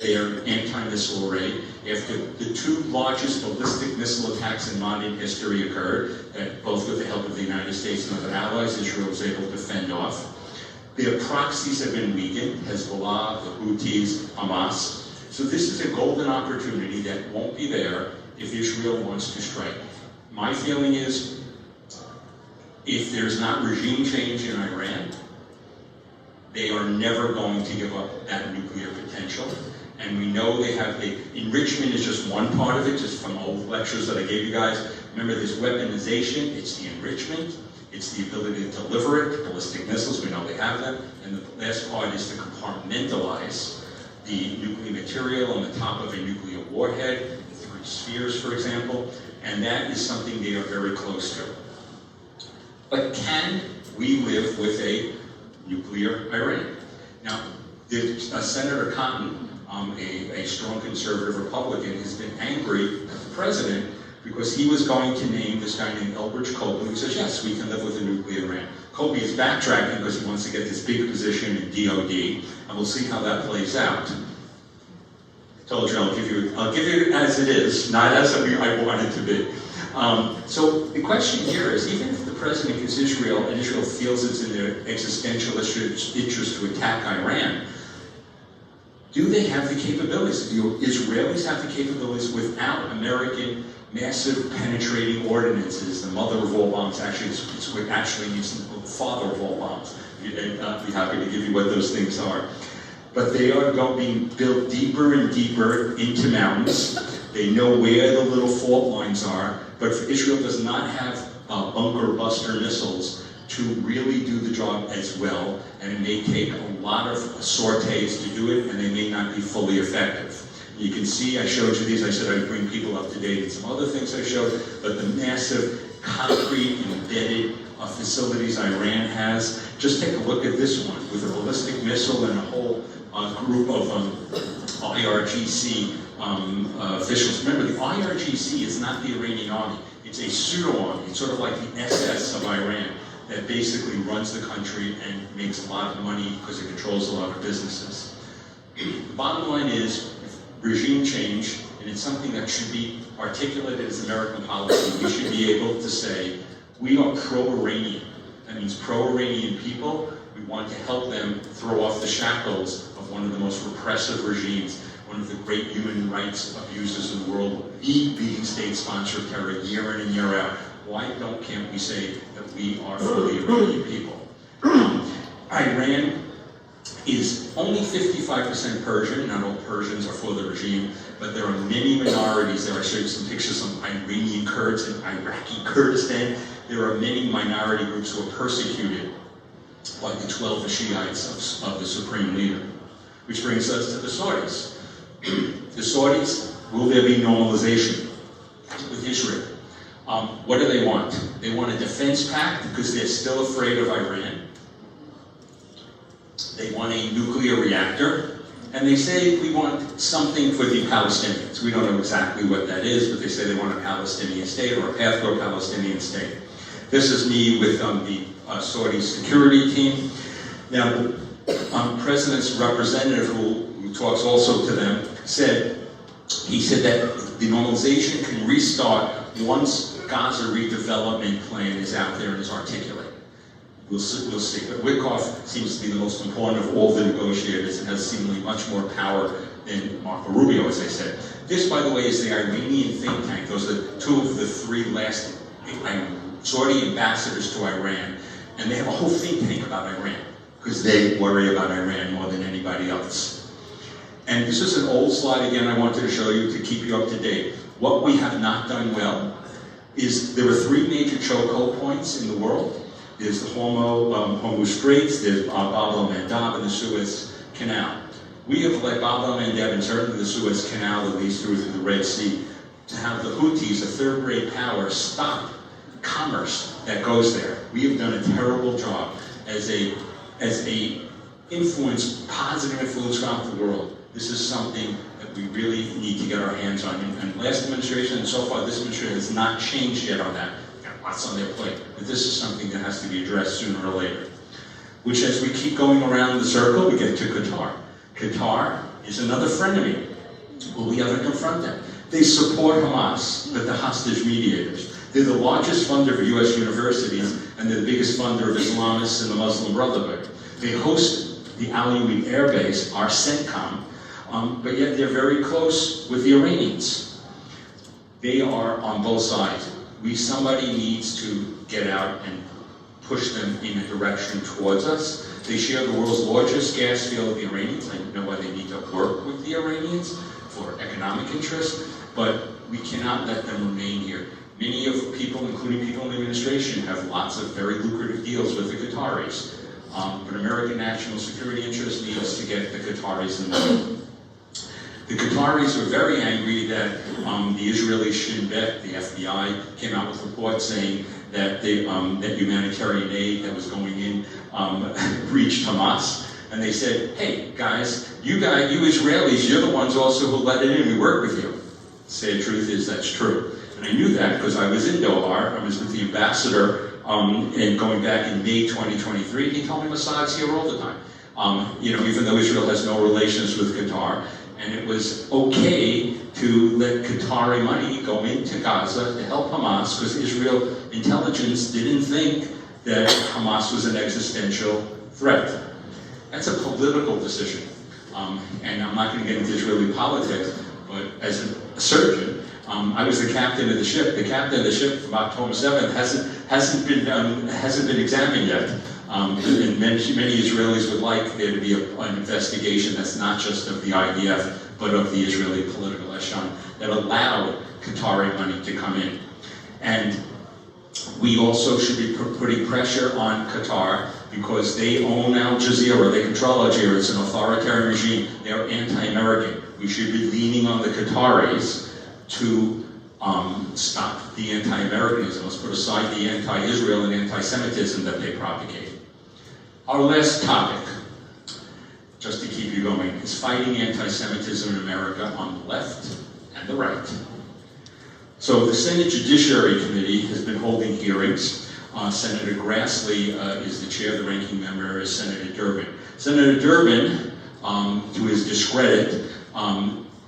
their anti-missile array after the two largest ballistic missile attacks in modern history occurred, both with the help of the United States and other allies. Israel was able to fend off. Their proxies have been weakened, Hezbollah, the Houthis, Hamas. So this is a golden opportunity that won't be there if Israel wants to strike. My feeling is, if there's not regime change in Iran, they are never going to give up that nuclear potential. And we know they have enrichment is just one part of it, just from old lectures that I gave you guys. Remember, there's weaponization, it's the enrichment, it's the ability to deliver it, ballistic missiles, we know they have them. And the last part is to compartmentalize the nuclear material on the top of a nuclear warhead, 3 spheres, for example. And that is something they are very close to. But can we live with a nuclear Iran? Now, Senator Cotton, a strong conservative Republican, has been angry at the president because he was going to name this guy named Elbridge Colby, who says, yes, we can live with a nuclear Iran. Colby is backtracking because he wants to get this big position in DOD, and we'll see how that plays out. I told you I'll give you it as it is, not as I want it to be. So the question here is, even if the president is Israel, and Israel feels it's in their existential interest to attack Iran, do they have the capabilities? Do Israelis have the capabilities without American massive penetrating ordinances? The mother of all bombs, actually, it's what actually means the father of all bombs. I'd be happy to give you what those things are. But they are being built deeper and deeper into mountains. They know where the little fault lines are, but Israel does not have bunker buster missiles to really do the job as well, and it may take a lot of sorties to do it, and they may not be fully effective. You can see, I showed you these, I said I'd bring people up to date, and some other things I showed, but the massive concrete embedded facilities Iran has. Just take a look at this one, with a ballistic missile and a whole group of IRGC officials. Remember, the IRGC is not the Iranian army, it's a pseudo-army, it's sort of like the SS of Iran, that basically runs the country and makes a lot of money because it controls a lot of businesses. The bottom line is, regime change, and it's something that should be articulated as American policy, we should be able to say, we are pro-Iranian. That means pro-Iranian people. We want to help them throw off the shackles of one of the most repressive regimes, one of the great human rights abusers in the world, the leading state sponsor of terror year in and year out. Why can't we say that we are fully Iranian people? Iran is only 55% Persian. Not all Persians are for the regime, but there are many minorities there. I showed you some pictures of Iranian Kurds in Iraqi Kurdistan. There are many minority groups who are persecuted by the 12 Shiites of the supreme leader. Which brings us to the Saudis. The Saudis, will there be normalization with Israel? What do they want? They want a defense pact because they're still afraid of Iran. They want a nuclear reactor. And they say we want something for the Palestinians. We don't know exactly what that is, but they say they want a Palestinian state or a path to a Palestinian state. This is me with the Saudi security team. Now, the president's representative, who talks also to them, said that the normalization can restart once Gaza redevelopment plan is out there and is articulated. We'll see. But Wickoff seems to be the most important of all the negotiators and has seemingly much more power than Marco Rubio, as I said. This, by the way, is the Iranian think tank. Those are 2 of the 3 last Saudi ambassadors to Iran. And they have a whole think tank about Iran, because they worry about Iran more than anybody else. And this is an old slide again I wanted to show you to keep you up to date. What we have not done well is there are 3 major chokehold points in the world. There's the Hormuz Straits, there's Bab el-Mandeb, and the Suez Canal. We have let Bab el-Mandeb, and certainly the Suez Canal that leads through the Red Sea, to have the Houthis, a third-rate power, stop commerce that goes there. We have done a terrible job as a influence, positive influence throughout the world. This is something that we really need to get our hands on. And last administration, and so far this administration has not changed yet on that. Got lots on their plate. But this is something that has to be addressed sooner or later. Which, as we keep going around the circle, we get to Qatar. Qatar is another frenemy. Will we ever confront them? They support Hamas, but the hostage mediators. They're the largest funder of U.S. universities, and they're the biggest funder of Islamists in the Muslim Brotherhood. They host the Alawi Air Base, our CENTCOM, but yet they're very close with the Iranians. They are on both sides. Somebody needs to get out and push them in a direction towards us. They share the world's largest gas field with the Iranians. I know why they need to work with the Iranians for economic interest, but we cannot let them remain here. Many of people, including people in the administration, have lots of very lucrative deals with the Qataris. But American national security interest needs to get the Qataris involved. The Qataris were very angry that the Israeli Shin Bet, the FBI, came out with reports saying that that humanitarian aid that was going in reached Hamas. And they said, hey, guys, you Israelis, you're the ones also who let it in. We work with you. Sad truth is that's true. And I knew that because I was in Doha. I was with the ambassador and going back in May 2023. He told me Mossad's here all the time. Even though Israel has no relations with Qatar. And it was okay to let Qatari money go into Gaza to help Hamas because Israel intelligence didn't think that Hamas was an existential threat. That's a political decision. And I'm not going to get into Israeli politics, but as a surgeon, I was the captain of the ship. The captain of the ship from October 7th hasn't been examined yet. And many Israelis would like there to be an investigation that's not just of the IDF, but of the Israeli political echelon that allowed Qatari money to come in. And we also should be putting pressure on Qatar because they own Al Jazeera, they control Al Jazeera, it's an authoritarian regime, they're anti-American. We should be leaning on the Qataris to stop the anti-Americanism. Let's put aside the anti-Israel and anti-Semitism that they propagate. Our last topic, just to keep you going, is fighting anti-Semitism in America on the left and the right. So the Senate Judiciary Committee has been holding hearings. Senator Grassley is the chair, the ranking member is Senator Durbin. Senator Durbin, to his discredit,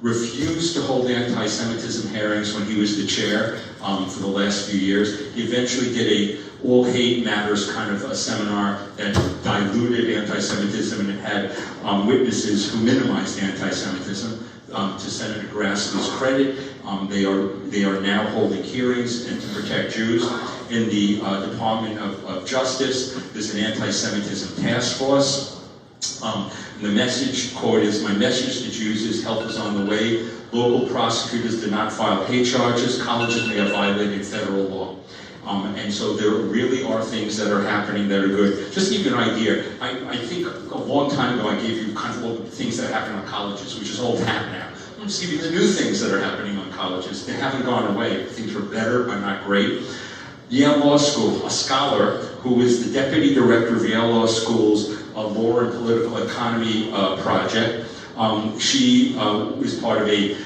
refused to hold anti-Semitism hearings when he was the chair for the last few years. He eventually did a all hate matters kind of a seminar that diluted anti-Semitism and it had witnesses who minimized anti-Semitism. To Senator Grassley's credit, they are now holding hearings and to protect Jews. In the Department of Justice, there's an anti-Semitism task force. The message, quote, is, my message to Jews is help is on the way. Local prosecutors did not file hate charges. Colleges may have violated federal law. And so there really are things that are happening that are good. Just to give you an idea, I think a long time ago I gave you kind of all the things that happen on colleges, which is old hat now. I'm just giving you the new things that are happening on colleges. They haven't gone away. Things are better, but not great. Yale Law School, a scholar who is the deputy director of Yale Law School's Law and Political Economy project. She is part of a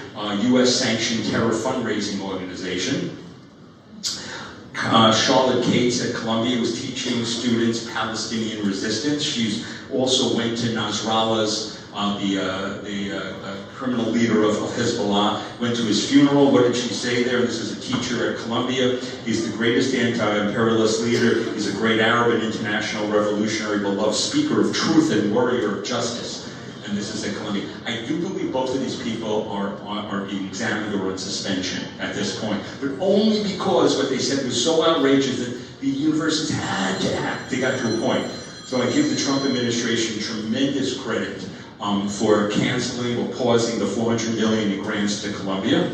U.S.-sanctioned terror fundraising organization. Charlotte Cates at Columbia was teaching students Palestinian resistance. She also went to Nasrallah's, the criminal leader of Hezbollah, went to his funeral. What did she say there? This is a teacher at Columbia. He's the greatest anti-imperialist leader. He's a great Arab and international revolutionary, beloved speaker of truth and warrior of justice. And this is at Columbia. I do believe both of these people are being examined or on suspension at this point, but only because what they said was so outrageous that the universities had to act. They got to a point. So I give the Trump administration tremendous credit for canceling or pausing the $400 million in grants to Columbia.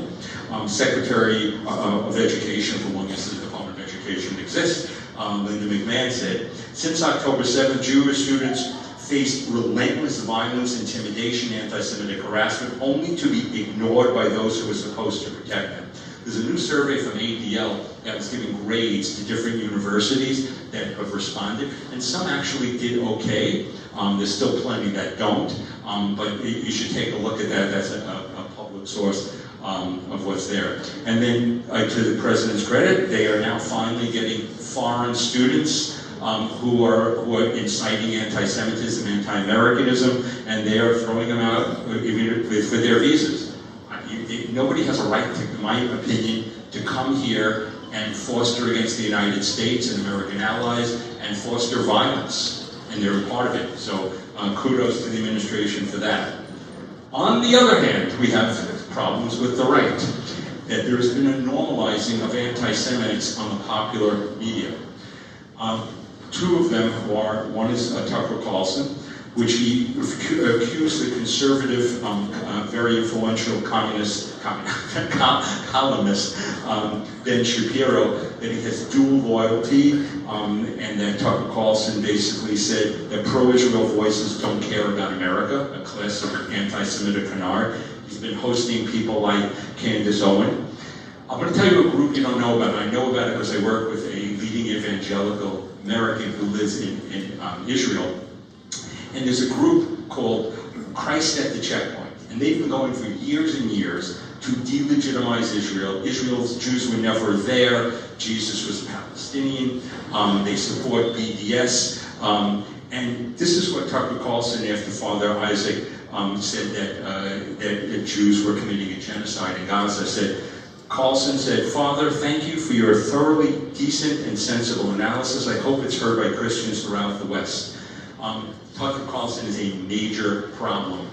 Secretary of Education, for long as the Department of Education exists, Linda McMahon said, since October 7th, Jewish students faced relentless violence, intimidation, anti-Semitic harassment, only to be ignored by those who were supposed to protect them. There's a new survey from ADL that was giving grades to different universities that have responded, and some actually did okay. There's still plenty that don't, but you should take a look at that. That's a public source of what's there. And then, to the president's credit, they are now finally getting foreign students who are inciting anti-Semitism, anti-Americanism, and they are throwing them out for their visas. Nobody has a right, in my opinion, to come here and foster against the United States and American allies and foster violence, and they're a part of it. So kudos to the administration for that. On the other hand, we have problems with the right, that there has been a normalizing of anti-Semites on the popular media. Two of them are, one is Tucker Carlson, which he accused the conservative, very influential columnist, Ben Shapiro, that he has dual loyalty, and that Tucker Carlson basically said that pro-Israel voices don't care about America, a classic anti-Semitic canard. He's been hosting people like Candace Owen. I'm going to tell you a group you don't know about, and I know about it because I work with a leading evangelical American who lives in Israel. And there's a group called Christ at the Checkpoint. And they've been going for years and years to delegitimize Israel. Israel's Jews were never there. Jesus was Palestinian. They support BDS. And this is what Tucker Carlson, after Father Isaac said that Jews were committing a genocide in Gaza, said, Carlson said, Father, thank you for your thoroughly decent and sensible analysis. I hope it's heard by Christians throughout the West. Tucker Carlson is a major problem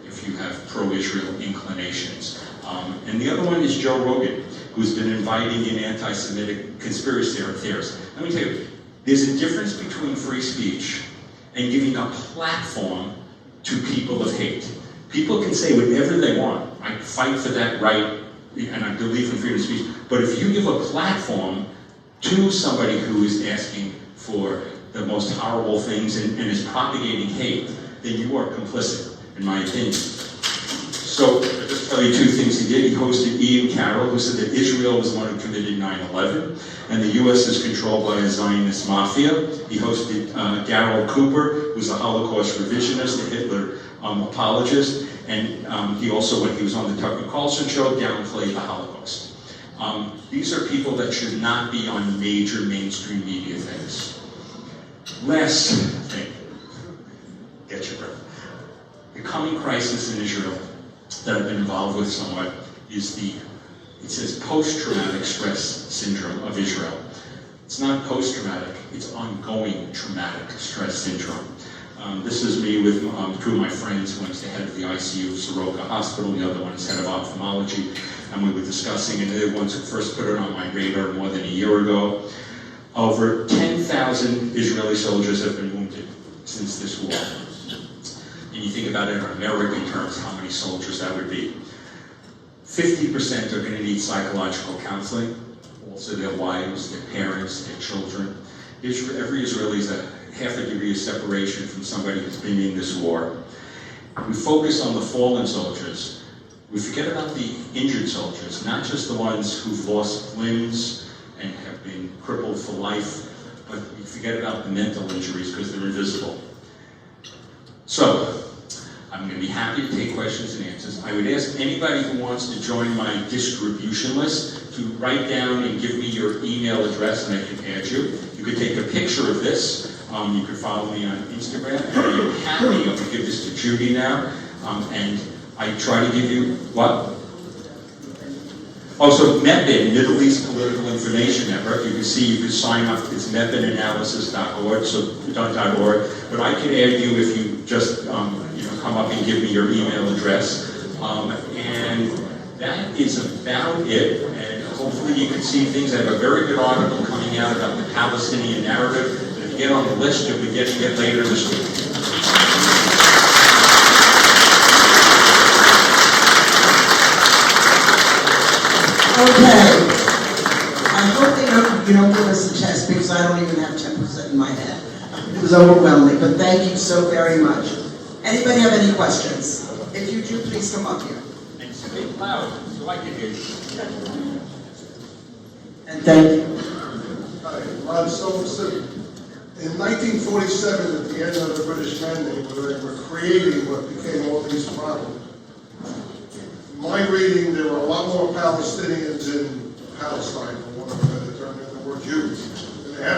if you have pro-Israel inclinations. And the other one is Joe Rogan, who's been inviting in anti-Semitic conspiracy theorists. Let me tell you, there's a difference between free speech and giving a platform to people of hate. People can say whatever they want. I fight for that right, and I believe in freedom of speech. But if you give a platform to somebody who is asking for the most horrible things and is propagating hate, then you are complicit, in my opinion. So, I'll just tell you two things he did. He hosted Ian Carroll, who said that Israel was the one who committed 9/11, and the U.S. is controlled by a Zionist mafia. He hosted Darryl Cooper, who's a Holocaust revisionist, a Hitler apologist, and he also, when he was on the Tucker Carlson show, downplayed the Holocaust. These are people that should not be on major mainstream media things. Last thing, get your breath. The coming crisis in Israel that I've been involved with somewhat is it says post-traumatic stress syndrome of Israel. It's not post-traumatic, it's ongoing traumatic stress syndrome. This is me with two of my friends. One's the head of the ICU of Soroka Hospital, the other one is head of ophthalmology, and we were discussing, and they're the ones who first put it on my radar more than a year ago. Over 10,000 Israeli soldiers have been wounded since this war. And you think about it in American terms, how many soldiers that would be. 50% are going to need psychological counseling, also their wives, their parents, their children. Every Israeli is a half a degree of separation from somebody who's been in this war. We focus on the fallen soldiers. We forget about the injured soldiers, not just the ones who've lost limbs and have been crippled for life, but we forget about the mental injuries because they're invisible. So, I'm going to be happy to take questions and answers. I would ask anybody who wants to join my distribution list to write down and give me your email address and I can add you. You could take a picture of this. You could follow me on Instagram. And I'm happy, I'm going to give this to Judy now. And I try to give you, what? Oh, so MEPIN, Middle East Political Information Network. You can see, you can sign up. It's mepinanalysis.org, so .org. But I can add you if you just come up and give me your email address. And that is about it. And hopefully you can see things. I have a very good article coming out about the Palestinian narrative. But if you get on the list, you'll be getting it later this week. Okay. I hope you don't give us a test because I don't even have 10% in my head. It was overwhelming, but thank you so very much. Anybody have any questions? If you do, please come up here. And speak loud so I can hear you. And thank you. Hi, Ron Silverson. In 1947, at the end of the British Mandate, where they were creating what became all these problems, in my reading, there were a lot more Palestinians in Palestine, for want of a better term, than there were Jews.